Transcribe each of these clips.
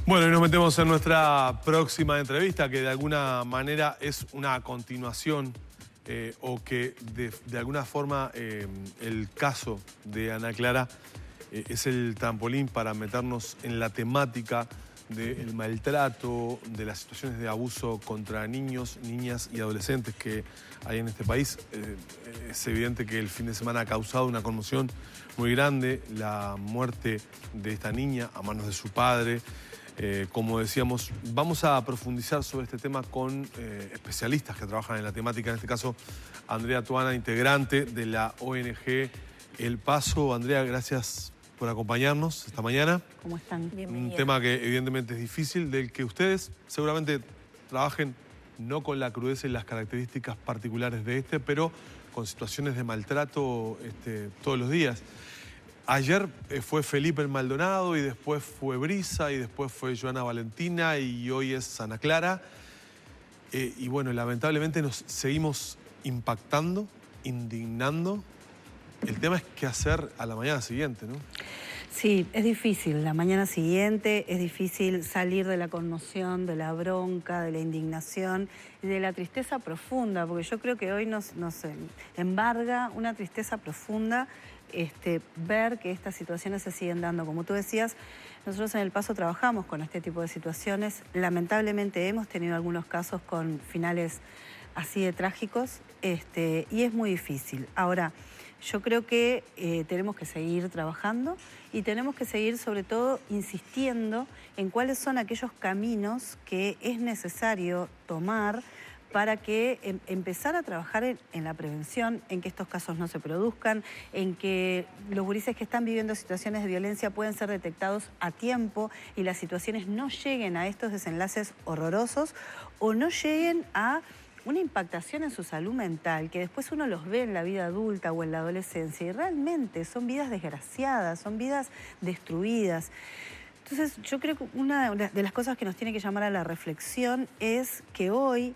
Bueno, y nos metemos en nuestra próxima entrevista, que de alguna manera es una continuación o que de alguna forma el caso de Ana Clara es el trampolín para meternos en la temática del maltrato, de las situaciones de abuso contra niños, niñas y adolescentes que hay en este país. Es evidente que el fin de semana ha causado una conmoción muy grande, la muerte de esta niña a manos de su padre. Como decíamos, vamos a profundizar sobre este tema con especialistas que trabajan en la temática, en este caso Andrea Tuana, integrante de la ONG El Paso. Andrea, gracias por acompañarnos esta mañana. ¿Cómo están? Un tema que evidentemente es difícil, del que ustedes seguramente trabajen no con la crudeza y las características particulares de pero con situaciones de maltrato todos los días. Ayer fue Felipe el Maldonado y después fue Brisa y después fue Joana Valentina y hoy es Ana Clara. Y bueno, lamentablemente nos seguimos impactando, indignando. El tema es qué hacer a la mañana siguiente, ¿no? Sí, es difícil. La mañana siguiente es difícil salir de la conmoción, de la bronca, de la indignación y de la tristeza profunda, porque yo creo que hoy nos embarga una tristeza profunda ver que estas situaciones se siguen dando. Como tú decías, nosotros en El Paso trabajamos con este tipo de situaciones. Lamentablemente hemos tenido algunos casos con finales así de trágicos y es muy difícil. Ahora, yo creo que tenemos que seguir trabajando y tenemos que seguir sobre todo insistiendo en cuáles son aquellos caminos que es necesario tomar para que empezar a trabajar en la prevención, en que estos casos no se produzcan, en que los gurises que están viviendo situaciones de violencia pueden ser detectados a tiempo y las situaciones no lleguen a estos desenlaces horrorosos o no lleguen a una impactación en su salud mental, que después uno los ve en la vida adulta o en la adolescencia y realmente son vidas desgraciadas, son vidas destruidas. Entonces yo creo que una de las cosas que nos tiene que llamar a la reflexión es que hoy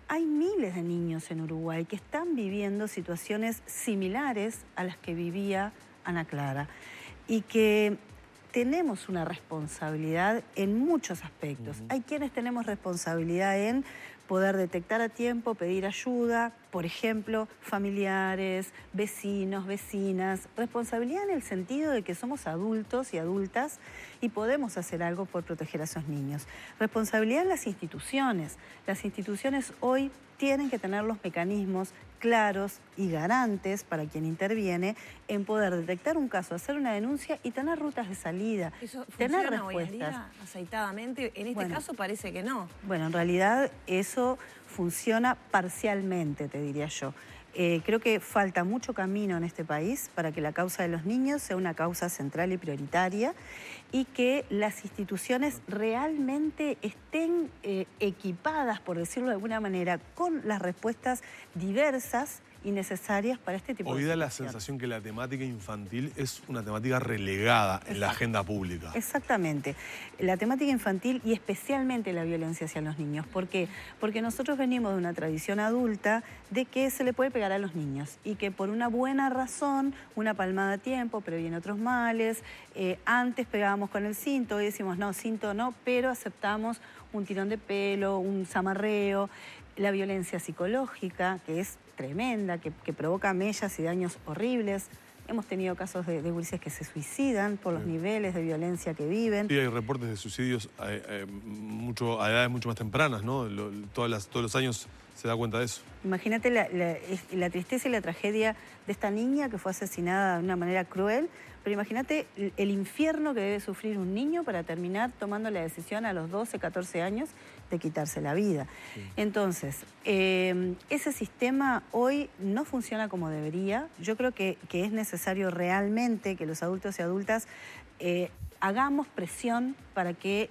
hay miles de niños en Uruguay que están viviendo situaciones similares a las que vivía Ana Clara y que tenemos una responsabilidad en muchos aspectos. Hay quienes tenemos responsabilidad en poder detectar a tiempo, pedir ayuda, por ejemplo, familiares, vecinos, vecinas. Responsabilidad en el sentido de que somos adultos y adultas y podemos hacer algo por proteger a esos niños. Responsabilidad en las instituciones. Las instituciones hoy tienen que tener los mecanismos claros y garantes para quien interviene en poder detectar un caso, hacer una denuncia y tener rutas de salida. ¿Eso tener funciona respuestas hoy en día aceitadamente? En este caso parece que no. Bueno, en realidad eso funciona parcialmente, te diría yo. Creo que falta mucho camino en este país para que la causa de los niños sea una causa central y prioritaria y que las instituciones realmente estén equipadas, por decirlo de alguna manera, con las respuestas diversas y necesarias para este tipo de situaciones. Hoy da la sensación que la temática infantil es una temática relegada en la agenda pública. Exactamente. La temática infantil y especialmente la violencia hacia los niños. ¿Por qué? Porque nosotros venimos de una tradición adulta de que se le puede pegar a los niños y que por una buena razón, una palmada a tiempo previene otros males. Antes pegábamos con el cinto, hoy decimos no, cinto no, pero aceptamos un tirón de pelo, un zamarreo. La violencia psicológica, que es tremenda, que provoca mellas y daños horribles. Hemos tenido casos de gurises que se suicidan por los niveles de violencia que viven. Sí, hay reportes de suicidios a edades mucho más tempranas, ¿no? Todos los años se da cuenta de eso. Imagínate la tristeza y la tragedia de esta niña que fue asesinada de una manera cruel, pero imagínate el infierno que debe sufrir un niño para terminar tomando la decisión a los 12, 14 años de quitarse la vida. Sí. Entonces, ese sistema hoy no funciona como debería. Yo creo que es necesario realmente que los adultos y adultas hagamos presión para que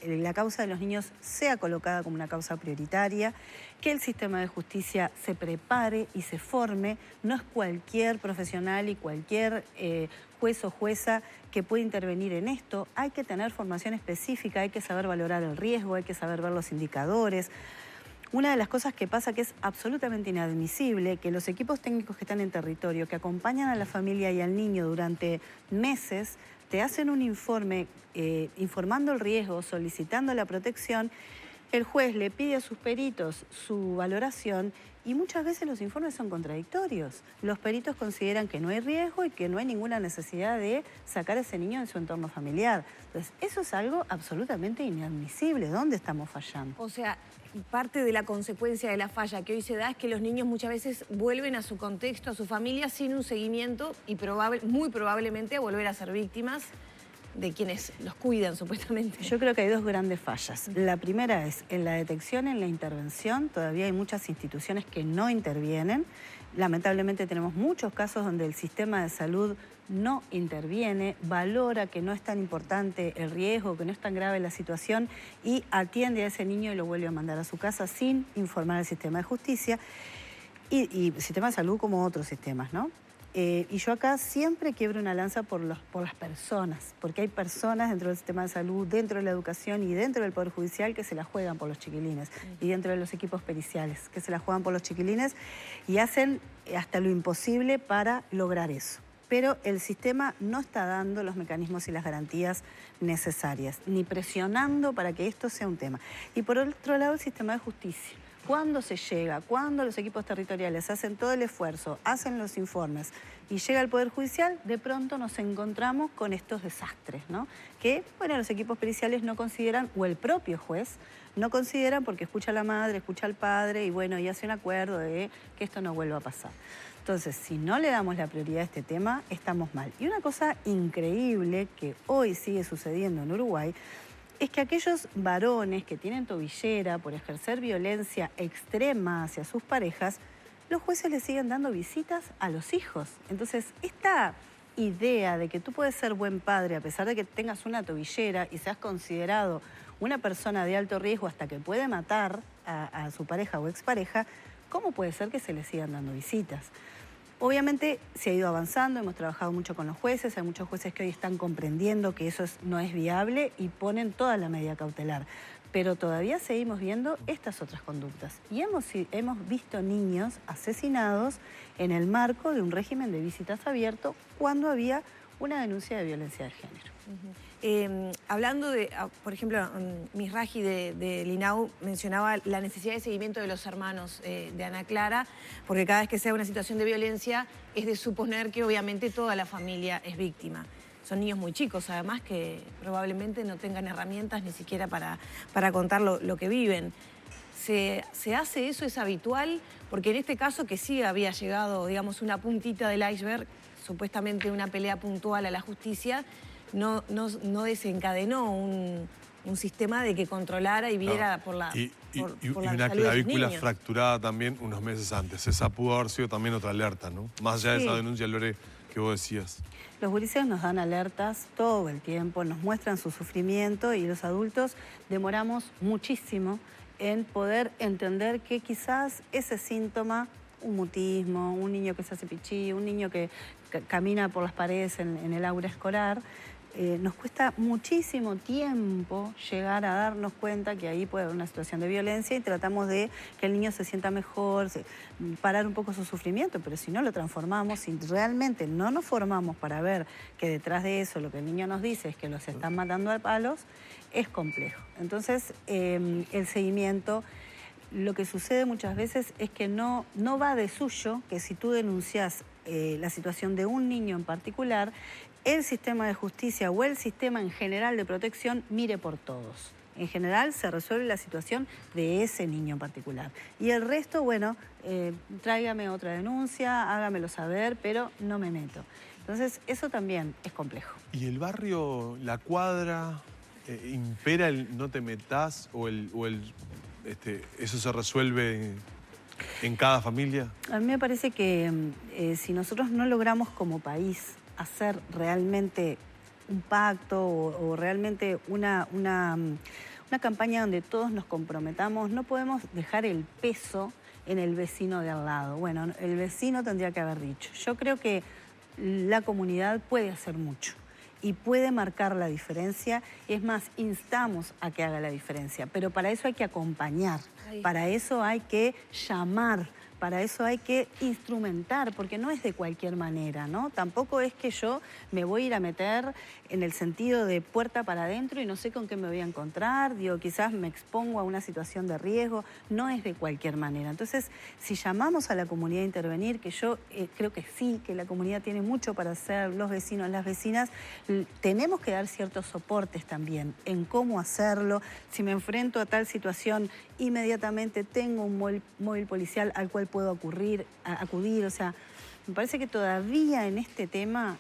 la causa de los niños sea colocada como una causa prioritaria, que el sistema de justicia se prepare y se forme. No es cualquier profesional y cualquier juez o jueza que puede intervenir en esto. Hay que tener formación específica, hay que saber valorar el riesgo, hay que saber ver los indicadores. Una de las cosas que pasa que es absolutamente inadmisible, que los equipos técnicos que están en territorio, que acompañan a la familia y al niño durante meses, te hacen un informe informando el riesgo, solicitando la protección, el juez le pide a sus peritos su valoración y muchas veces los informes son contradictorios. Los peritos consideran que no hay riesgo y que no hay ninguna necesidad de sacar a ese niño de su entorno familiar. Entonces, eso es algo absolutamente inadmisible. ¿Dónde estamos fallando? O sea, parte de la consecuencia de la falla que hoy se da es que los niños muchas veces vuelven a su contexto, a su familia, sin un seguimiento y muy probablemente a volver a ser víctimas de quienes los cuidan, supuestamente. Yo creo que hay dos grandes fallas. La primera es en la detección, en la intervención. Todavía hay muchas instituciones que no intervienen. Lamentablemente tenemos muchos casos donde el sistema de salud no interviene, valora que no es tan importante el riesgo, que no es tan grave la situación y atiende a ese niño y lo vuelve a mandar a su casa sin informar al sistema de justicia y sistema de salud como otros sistemas, ¿no? Y yo acá siempre quiebro una lanza por las personas, porque hay personas dentro del sistema de salud, dentro de la educación y dentro del Poder Judicial que se la juegan por los chiquilines y dentro de los equipos periciales que se la juegan por los chiquilines y hacen hasta lo imposible para lograr eso. Pero el sistema no está dando los mecanismos y las garantías necesarias, ni presionando para que esto sea un tema. Y por otro lado, el sistema de justicia. Cuando se llega, cuando los equipos territoriales hacen todo el esfuerzo, hacen los informes y llega al Poder Judicial, de pronto nos encontramos con estos desastres, ¿no? Que, bueno, los equipos periciales no consideran, o el propio juez, no consideran porque escucha a la madre, escucha al padre y, bueno, y hace un acuerdo de que esto no vuelva a pasar. Entonces, si no le damos la prioridad a este tema, estamos mal. Y una cosa increíble que hoy sigue sucediendo en Uruguay es que aquellos varones que tienen tobillera por ejercer violencia extrema hacia sus parejas, los jueces les siguen dando visitas a los hijos. Entonces, esta idea de que tú puedes ser buen padre a pesar de que tengas una tobillera y seas considerado una persona de alto riesgo hasta que puede matar a su pareja o expareja, ¿cómo puede ser que se les sigan dando visitas? Obviamente se ha ido avanzando, hemos trabajado mucho con los jueces, hay muchos jueces que hoy están comprendiendo que eso no es viable y ponen toda la medida cautelar. Pero todavía seguimos viendo estas otras conductas. Y hemos visto niños asesinados en el marco de un régimen de visitas abierto cuando había una denuncia de violencia de género. Hablando de, por ejemplo, Misraji de Linau mencionaba la necesidad de seguimiento de los hermanos de Ana Clara, porque cada vez que sea una situación de violencia es de suponer que obviamente toda la familia es víctima. Son niños muy chicos, además, que probablemente no tengan herramientas ni siquiera para contar lo que viven. ¿Se hace eso? ¿Es habitual? Porque en este caso que sí había llegado, digamos, una puntita del iceberg, supuestamente una pelea puntual a la justicia, no desencadenó un sistema de que controlara y viera por la y por la una salud de los clavícula niños. fracturada también unos meses antes. Esa pudo haber sido también otra alerta, ¿no? Más allá de esa denuncia, Lore, que vos decías. Los gurises nos dan alertas todo el tiempo, nos muestran su sufrimiento y los adultos demoramos muchísimo en poder entender que quizás ese síntoma, un mutismo, un niño que se hace pichí, un niño que camina por las paredes en el aula escolar, nos cuesta muchísimo tiempo llegar a darnos cuenta que ahí puede haber una situación de violencia y tratamos de que el niño se sienta mejor, parar un poco su sufrimiento, pero si no lo transformamos, si realmente no nos formamos para ver que detrás de eso lo que el niño nos dice es que los están matando a palos, es complejo. Entonces, el seguimiento, lo que sucede muchas veces es que no va de suyo que si tú denuncias la situación de un niño en particular, el sistema de justicia o el sistema en general de protección mire por todos. En general se resuelve la situación de ese niño en particular. Y el resto, bueno, tráigame otra denuncia, hágamelo saber, pero no me meto. Entonces, eso también es complejo. ¿Y el barrio, la cuadra, impera el no te metas o eso se resuelve en cada familia? A mí me parece que si nosotros no logramos como país hacer realmente un pacto o realmente una campaña donde todos nos comprometamos, no podemos dejar el peso en el vecino de al lado. Bueno, el vecino tendría que haber dicho. Yo creo que la comunidad puede hacer mucho y puede marcar la diferencia. Es más, instamos a que haga la diferencia, pero para eso hay que acompañar, para eso hay que llamar, para eso hay que instrumentar, porque no es de cualquier manera, ¿no? Tampoco es que yo me voy a ir a meter en el sentido de puerta para adentro y no sé con qué me voy a encontrar, digo, quizás me expongo a una situación de riesgo, no es de cualquier manera. Entonces, si llamamos a la comunidad a intervenir, que yo creo que sí, que la comunidad tiene mucho para hacer, los vecinos, las vecinas, tenemos que dar ciertos soportes también en cómo hacerlo. Si me enfrento a tal situación, inmediatamente tengo un móvil policial al cual puedo acudir, o sea, me parece que todavía en este tema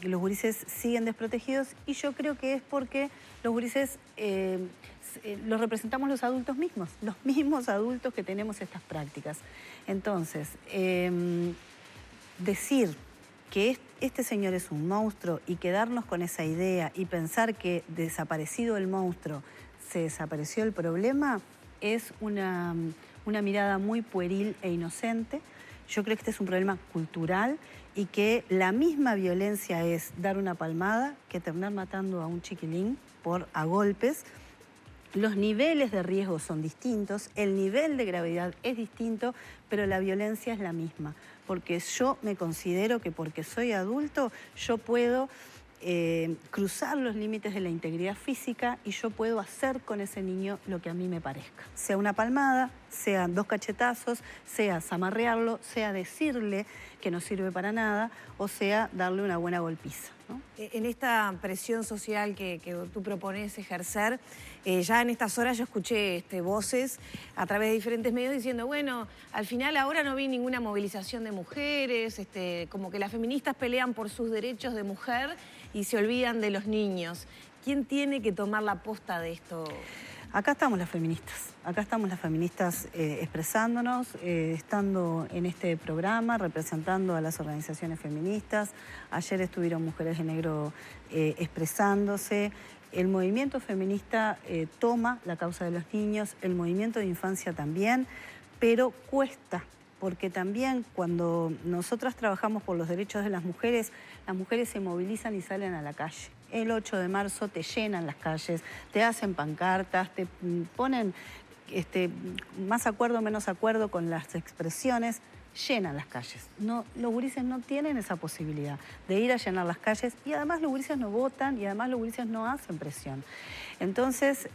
los gurises siguen desprotegidos y yo creo que es porque los gurises los representamos los adultos mismos, los mismos adultos que tenemos estas prácticas. Entonces, decir que este señor es un monstruo y quedarnos con esa idea y pensar que desaparecido el monstruo se desapareció el problema es una mirada muy pueril e inocente. Yo creo que este es un problema cultural y que la misma violencia es dar una palmada que terminar matando a un chiquilín a golpes. Los niveles de riesgo son distintos, el nivel de gravedad es distinto, pero la violencia es la misma. Porque yo me considero que porque soy adulto, yo puedo cruzar los límites de la integridad física y yo puedo hacer con ese niño lo que a mí me parezca. Sea una palmada, sea 2 cachetazos, sea zamarrearlo, sea decirle que no sirve para nada o sea darle una buena golpiza, ¿no? En esta presión social que tú propones ejercer, ya en estas horas yo escuché voces a través de diferentes medios diciendo, bueno, al final ahora no vi ninguna movilización de mujeres, como que las feministas pelean por sus derechos de mujer y se olvidan de los niños. ¿Quién tiene que tomar la posta de esto? Acá estamos las feministas expresándonos, estando en este programa, representando a las organizaciones feministas. Ayer estuvieron Mujeres de Negro expresándose. El movimiento feminista toma la causa de los niños, el movimiento de infancia también, pero cuesta, porque también cuando nosotras trabajamos por los derechos de las mujeres se movilizan y salen a la calle. El 8 de marzo te llenan las calles, te hacen pancartas, te ponen más acuerdo, menos acuerdo con las expresiones, llenan las calles. No, los gurises no tienen esa posibilidad de ir a llenar las calles y además los gurises no votan y además los gurises no hacen presión. Entonces,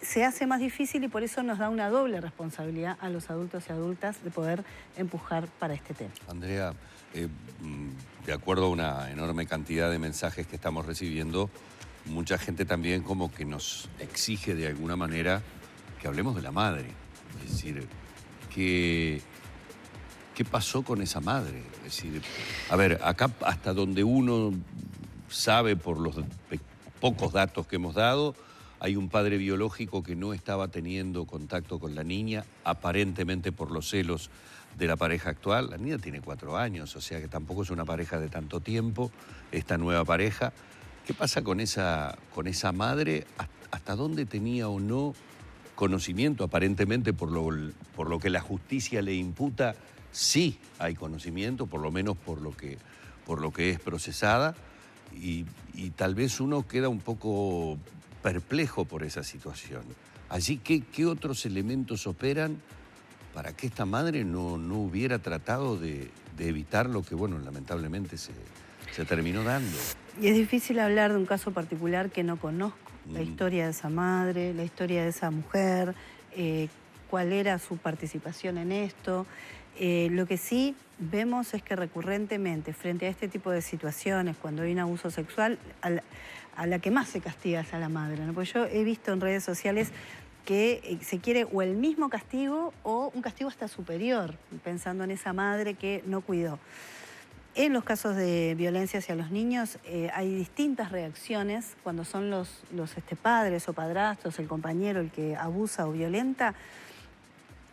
se hace más difícil y por eso nos da una doble responsabilidad a los adultos y adultas de poder empujar para este tema. Andrea, de acuerdo a una enorme cantidad de mensajes que estamos recibiendo, mucha gente también como que nos exige de alguna manera que hablemos de la madre. Es decir, ¿qué pasó con esa madre? Es decir, a ver, acá hasta donde uno sabe por los pocos datos que hemos dado, hay un padre biológico que no estaba teniendo contacto con la niña, aparentemente por los celos de la pareja actual. La niña tiene 4 años, o sea que tampoco es una pareja de tanto tiempo, esta nueva pareja. ¿Qué pasa con esa madre? ¿Hasta dónde tenía o no conocimiento? Aparentemente por lo que la justicia le imputa, sí hay conocimiento, por lo menos por lo que es procesada, y tal vez uno queda un poco perplejo por esa situación. Allí, ¿qué otros elementos operan para que esta madre no hubiera tratado de evitar lo que, bueno, lamentablemente se terminó dando? Y es difícil hablar de un caso particular que no conozco. La historia de esa madre, la historia de esa mujer, cuál era su participación en esto. Lo que sí vemos es que recurrentemente, frente a este tipo de situaciones, cuando hay un abuso sexual, a la que más se castiga es a la madre, ¿no? Porque yo he visto en redes sociales que se quiere o el mismo castigo o un castigo hasta superior, pensando en esa madre que no cuidó. En los casos de violencia hacia los niños hay distintas reacciones cuando son los padres o padrastros, el compañero el que abusa o violenta.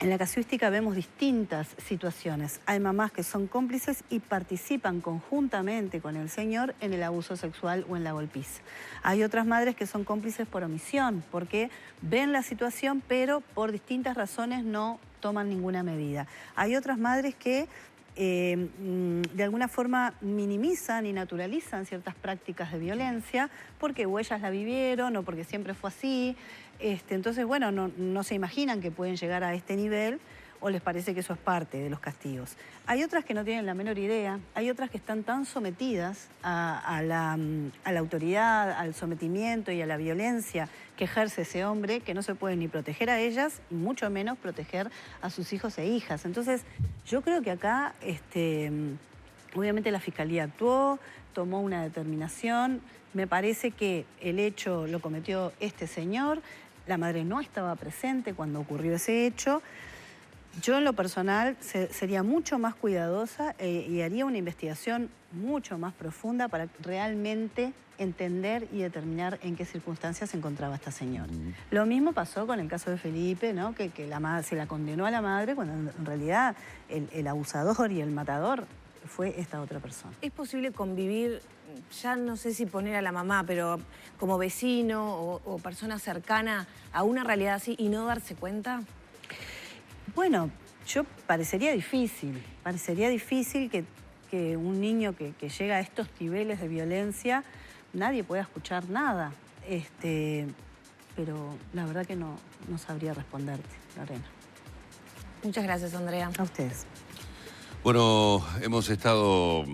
En la casuística vemos distintas situaciones. Hay mamás que son cómplices y participan conjuntamente con el señor en el abuso sexual o en la golpiza. Hay otras madres que son cómplices por omisión, porque ven la situación pero por distintas razones no toman ninguna medida. Hay otras madres que de alguna forma minimizan y naturalizan ciertas prácticas de violencia porque o ellas la vivieron o porque siempre fue así. Entonces, bueno, no se imaginan que pueden llegar a este nivel o les parece que eso es parte de los castigos. Hay otras que no tienen la menor idea, hay otras que están tan sometidas a la autoridad, al sometimiento y a la violencia que ejerce ese hombre, que no se pueden ni proteger a ellas, y mucho menos proteger a sus hijos e hijas. Entonces, yo creo que acá, obviamente la Fiscalía actuó, tomó una determinación. Me parece que el hecho lo cometió este señor. La madre no estaba presente cuando ocurrió ese hecho. Yo en lo personal sería mucho más cuidadosa y haría una investigación mucho más profunda para realmente entender y determinar en qué circunstancias se encontraba esta señora. Lo mismo pasó con el caso de Felipe, ¿no? Que se la condenó a la madre cuando en realidad el abusador y el matador fue esta otra persona. ¿Es posible convivir, ya no sé si poner a la mamá, pero como vecino o persona cercana a una realidad así y no darse cuenta? Bueno, parecería difícil que un niño que llega a estos niveles de violencia, nadie pueda escuchar nada. Pero la verdad que no sabría responderte, Lorena. Muchas gracias, Andrea. A ustedes. Bueno, hemos estado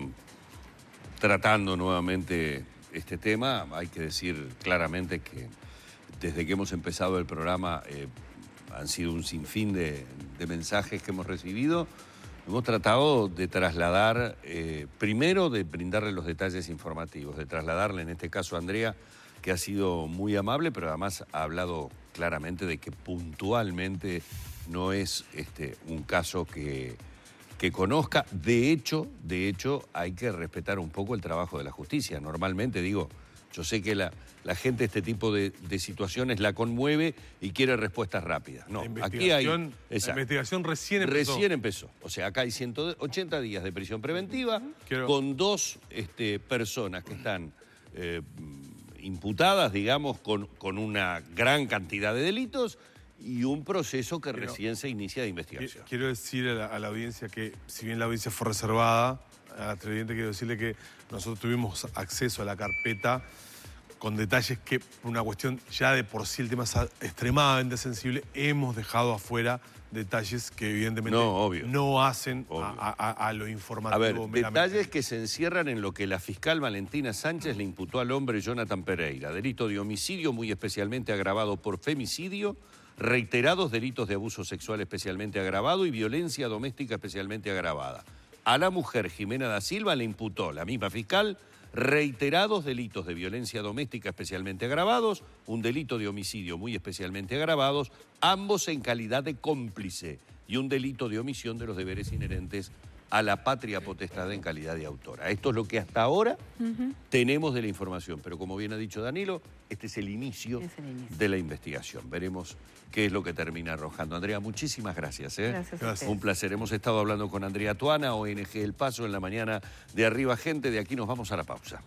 tratando nuevamente este tema. Hay que decir claramente que desde que hemos empezado el programa han sido un sinfín de mensajes que hemos recibido. Hemos tratado de trasladar, primero de brindarle los detalles informativos, de trasladarle en este caso a Andrea, que ha sido muy amable, pero además ha hablado claramente de que puntualmente no es un caso que conozca. De hecho, hay que respetar un poco el trabajo de la justicia. Normalmente, digo, yo sé que la gente este tipo de situaciones la conmueve y quiere respuestas rápidas. No, aquí hay... La investigación recién empezó. Recién empezó. O sea, acá hay 180 días de prisión preventiva con dos personas que están imputadas, digamos, con una gran cantidad de delitos y un proceso que recién se inicia de investigación. Quiero decir a la audiencia que, si bien la audiencia fue reservada, a la televidente quiero decirle que nosotros tuvimos acceso a la carpeta con detalles que, por una cuestión ya de por sí el tema es extremadamente sensible, hemos dejado afuera detalles que evidentemente no hacen a lo informativo. A ver, meramente. detalles que se encierran en lo que la fiscal Valentina Sánchez le imputó al hombre Jonathan Pereira. Delito de homicidio muy especialmente agravado por femicidio, reiterados delitos de abuso sexual especialmente agravado y violencia doméstica especialmente agravada. A la mujer Jimena da Silva le imputó la misma fiscal reiterados delitos de violencia doméstica especialmente agravados, un delito de homicidio muy especialmente agravados, ambos en calidad de cómplice, y un delito de omisión de los deberes inherentes a la patria potestad en calidad de autora. Esto es lo que hasta ahora tenemos de la información, pero como bien ha dicho Danilo, este es el inicio de la investigación. Veremos qué es lo que termina arrojando. Andrea, muchísimas gracias. Gracias. Un placer. Hemos estado hablando con Andrea Tuana, ONG El Paso, en la mañana de Arriba Gente. De aquí nos vamos a la pausa.